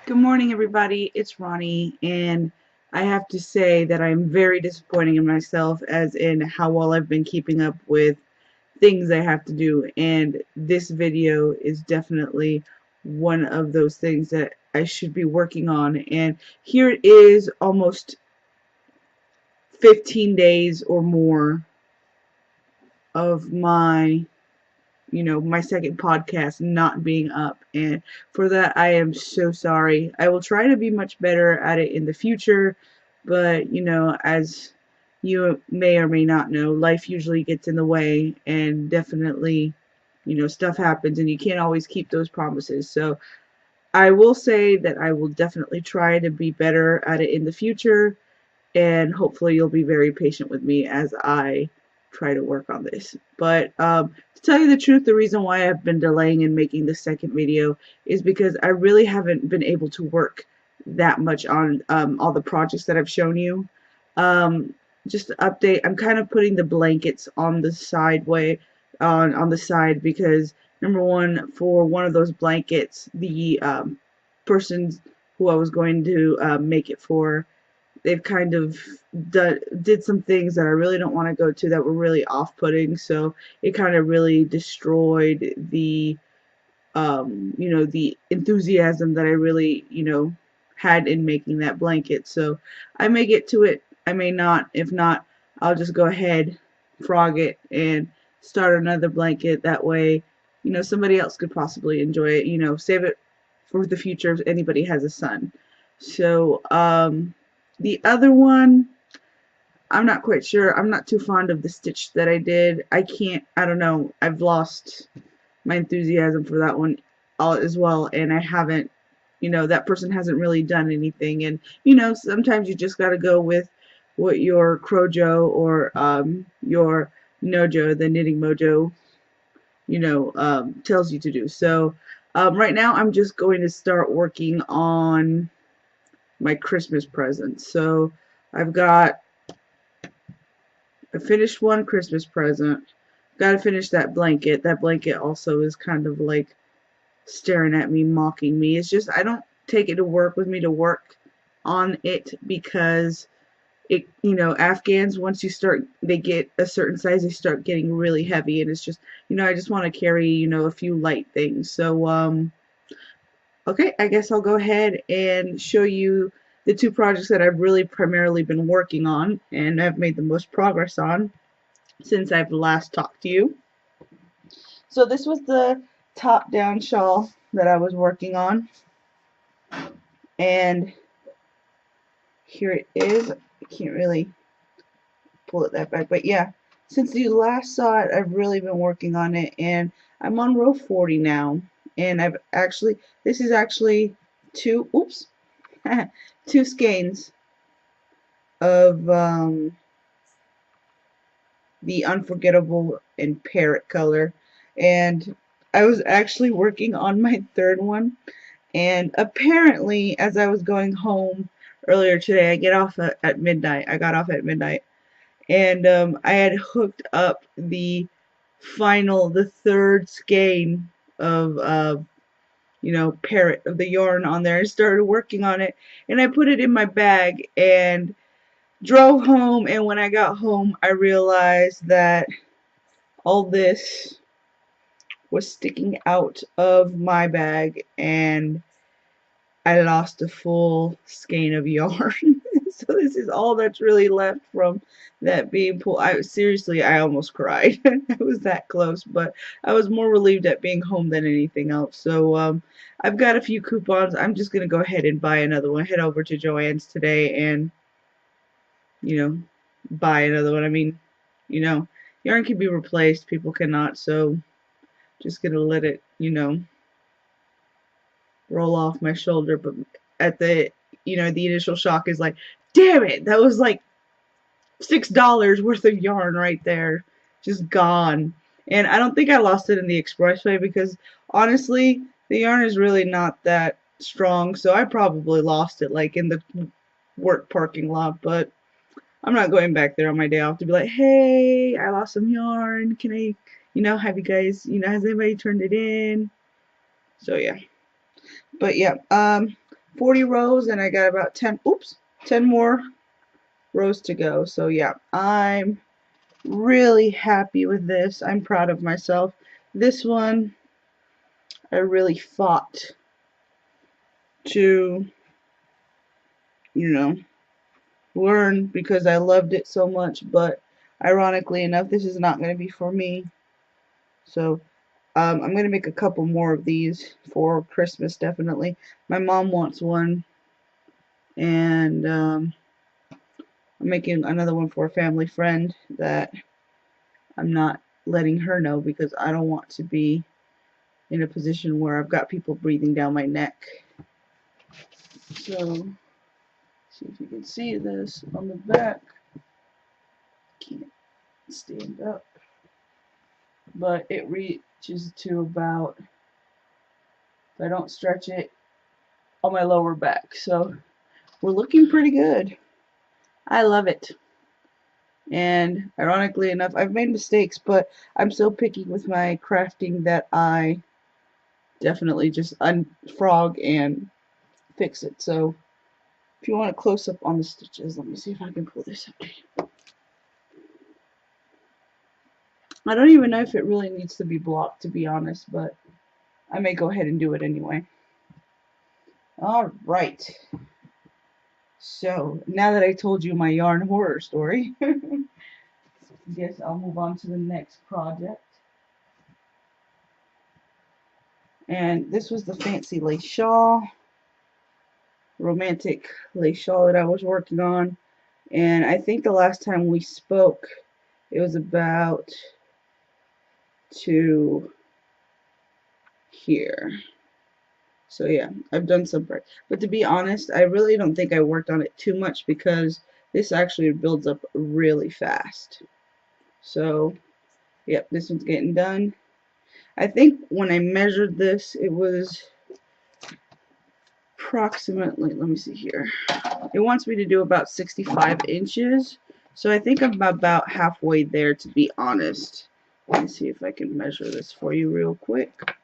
Good morning, everybody. It's Ronnie, and I have to say that I'm very disappointing in myself, as in how well I've been keeping up with things I have to do. And this video is definitely one of those things that I should be working on. And here it is, almost 15 days or more of my second podcast not being up. And for that, I am so sorry. I will try to be much better at it in the future, but as you may or may not know, life usually gets in the way, and definitely, stuff happens, and you can't always keep those promises. So I will say that I will definitely try to be better at it in the future, and hopefully you'll be very patient with me as I try to work on this. But to tell you the truth, the reason why I've been delaying in making the second video is because I really haven't been able to work that much on all the projects that I've shown you. Um, just to update, I'm kind of putting the blankets on the side on the side because number one, for one of those blankets, the person who I was going to make it for, they've kind of did some things that I really don't want to go to that were really off-putting. So it kind of really destroyed the enthusiasm that I really, had in making that blanket. So I may get to it, I may not. If not, I'll just go ahead, frog it, and start another blanket. That way, somebody else could possibly enjoy it. Save it for the future if anybody has a son. So, the other one, I'm not quite sure. I'm not too fond of the stitch that I did. I don't know. I've lost my enthusiasm for that one as well, and I haven't, that person hasn't really done anything. And, sometimes you just got to go with what your Crojo or your Nojo, the Knitting Mojo, tells you to do. So, right now I'm just going to start working on my Christmas presents. So I've got I finished one Christmas present. Gotta finish that blanket. That blanket also is kind of like staring at me, mocking me. It's just I don't take it to work with me to work on it because Afghans, once they get a certain size, they start getting really heavy, and it's just, I just want to carry, a few light things. So, okay, I guess I'll go ahead and show you the two projects that I've really primarily been working on and I've made the most progress on since I've last talked to you. So this was the top-down shawl that I was working on, and here it is. I can't really pull it that back, but yeah, since you last saw it, I've really been working on it, and I'm on row 40 now, and this is actually two, oops, two skeins of the Unforgettable and Parrot color, and I was actually working on my third one, and apparently as I was going home earlier today, I got off at midnight, and I had hooked up the third skein of Parrot of the yarn on there. I started working on it, and I put it in my bag and drove home, and when I got home I realized that all this was sticking out of my bag, and I lost a full skein of yarn. So this is all that's really left from that being pulled. I almost cried. I was that close, but I was more relieved at being home than anything else. So I've got a few coupons. I'm just gonna go ahead and buy another one. Head over to Joann's today and you know buy another one. I mean, you know, yarn can be replaced, people cannot. So just gonna let it, roll off my shoulder. But at the initial shock is like, damn it, that was like $6 worth of yarn right there, just gone. And I don't think I lost it in the expressway because honestly, the yarn is really not that strong, so I probably lost it like in the work parking lot. But I'm not going back there on my day off to be like, hey, I lost some yarn. Can I, have you guys, has anybody turned it in? So yeah. But yeah, 40 rows, and I got about 10 more rows to go. So yeah, I'm really happy with this. I'm proud of myself. This one I really fought to, you know, learn because I loved it so much, but ironically enough, this is not going to be for me. So I'm going to make a couple more of these for Christmas, definitely. My mom wants one, and I'm making another one for a family friend that I'm not letting her know because I don't want to be in a position where I've got people breathing down my neck. So, see if you can see this on the back. Can't stand up. But it reaches to about, if I don't stretch it, on my lower back. So, we're looking pretty good. I love it. And ironically enough, I've made mistakes, but I'm so picky with my crafting that I definitely just unfrog and fix it. So if you want a close up on the stitches, let me see if I can pull this up. I don't even know if it really needs to be blocked, to be honest, but I may go ahead and do it anyway. Alright. So now that I told you my yarn horror story, I guess I'll move on to the next project. And this was the fancy lace shawl, romantic lace shawl that I was working on. And I think the last time we spoke, it was about to here. So yeah, I've done some prep. But to be honest, I really don't think I worked on it too much because this actually builds up really fast. So, yep, this one's getting done. I think when I measured this, it was approximately, let me see here. It wants me to do about 65 inches. So I think I'm about halfway there, to be honest. Let me see if I can measure this for you real quick.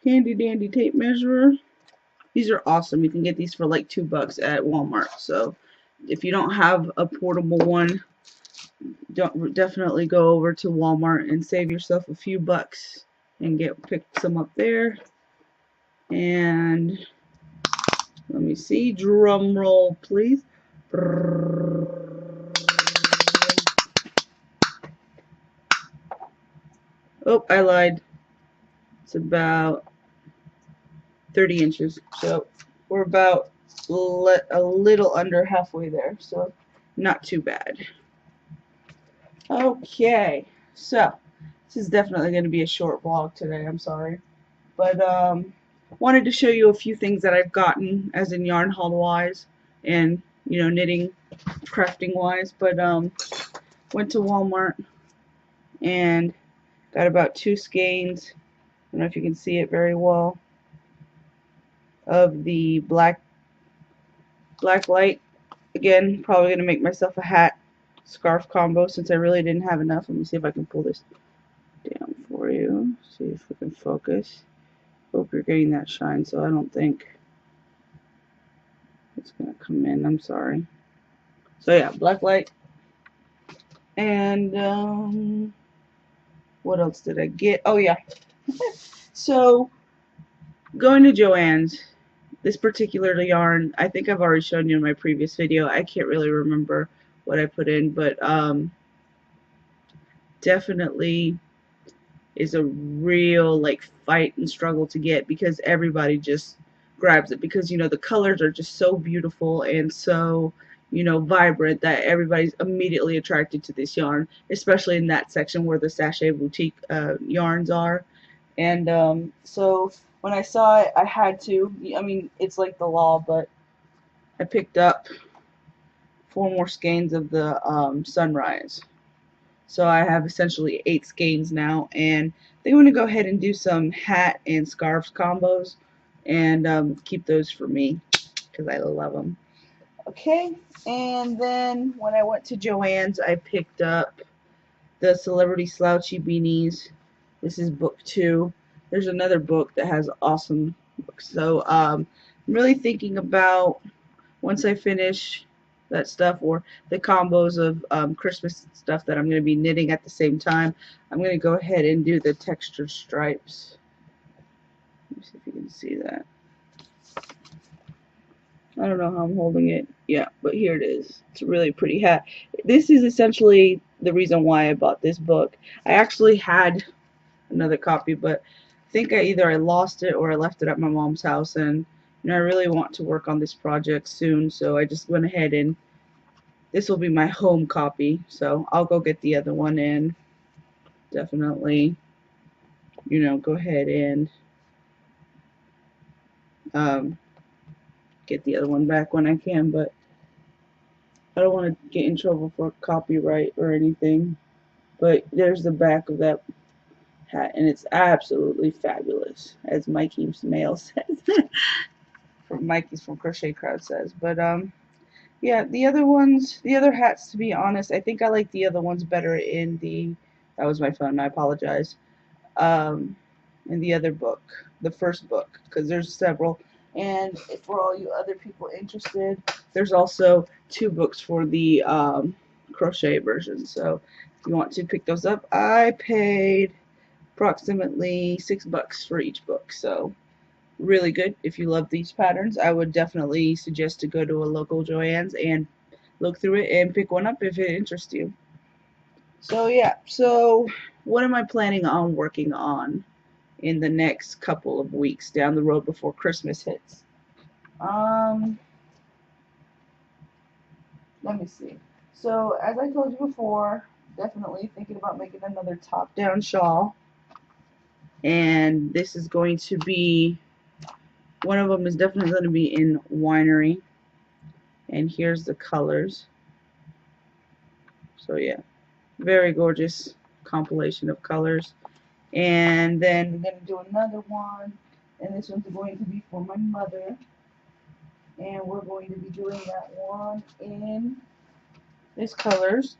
Handy dandy tape measurer. These are awesome. You can get these for like $2 at Walmart. So if you don't have a portable one, definitely go over to Walmart and save yourself a few bucks and pick some up there. And let me see, drum roll please. Oh, I lied. It's about 30 inches. So we're about a little under halfway there. So not too bad. Okay, so this is definitely going to be a short vlog today. I'm sorry. But wanted to show you a few things that I've gotten as in yarn haul wise and knitting crafting wise. But went to Walmart and got about 2 skeins. I don't know if you can see it very well, of the black light. Again, probably going to make myself a hat scarf combo since I really didn't have enough. Let me see if I can pull this down for you. See if we can focus. Hope you're getting that shine, so I don't think it's going to come in. I'm sorry. So yeah, black light. And what else did I get? Oh yeah. So going to Joann's, this particular yarn, I think I've already shown you in my previous video. I can't really remember what I put in, but definitely is a real like fight and struggle to get because everybody just grabs it because the colors are just so beautiful and so vibrant that everybody's immediately attracted to this yarn, especially in that section where the Sachet Boutique yarns are. And so when I saw it, I had to, I mean, it's like the law, but I picked up 4 more skeins of the Sunrise. So I have essentially 8 skeins now, and they want to go ahead and do some hat and scarves combos and keep those for me because I love them. Okay, and then when I went to Joann's, I picked up the Celebrity Slouchy Beanies. This is book 2. there's another book that has awesome books. So I'm really thinking about, once I finish that stuff, or the combos of Christmas stuff that I'm going to be knitting at the same time, I'm going to go ahead and do the textured stripes. Let me see if you can see that. I don't know how I'm holding it. Yeah, but here it is. It's a really pretty hat. This is essentially the reason why I bought this book. I actually had another copy, but I think I lost it or I left it at my mom's house, and I really want to work on this project soon, so I just went ahead and this will be my home copy. So I'll go get the other one and definitely, go ahead and get the other one back when I can, but I don't want to get in trouble for copyright or anything. But there's the back of that hat, and it's absolutely fabulous, as Mikey's mail says. From Mikey's from Crochet Crowd says. But yeah, the other hats, to be honest, I think I like the other ones better in the, that was my phone, I apologize, in the other book, the first book, because there's several. And for all you other people interested, there's also 2 books for the crochet version. So if you want to pick those up, I paid approximately $6 for each book. So really good. If you love these patterns, I would definitely suggest to go to a local Joann's and look through it and pick one up if it interests you. So yeah, so what am I planning on working on in the next couple of weeks down the road before Christmas hits? Let me see. So as I told you before, definitely thinking about making another top-down shawl. And this is going to be, one of them is definitely going to be in winery. And here's the colors. So yeah, very gorgeous compilation of colors. And then we're going to do another one, and this one's going to be for my mother. And we're going to be doing that one in this colors.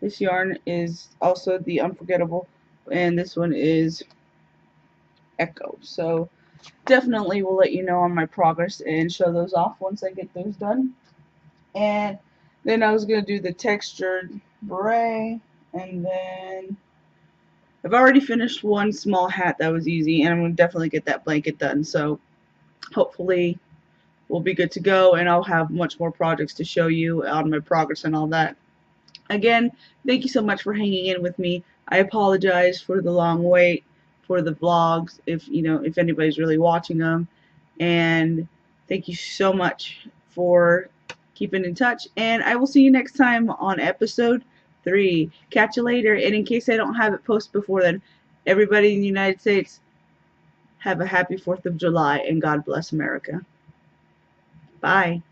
This yarn is also the Unforgettable, and this one is Echo. So definitely will let you know on my progress and show those off once I get those done. And then I was going to do the textured beret, and then I've already finished one small hat that was easy, and I'm going to definitely get that blanket done. So hopefully we'll be good to go, and I'll have much more projects to show you on my progress and all that. Again, thank you so much for hanging in with me. I apologize for the long wait for the vlogs, if anybody's really watching them. And thank you so much for keeping in touch. And I will see you next time on episode 3. Catch you later. And in case I don't have it posted before then, everybody in the United States, have a happy 4th of July, and God bless America. Bye.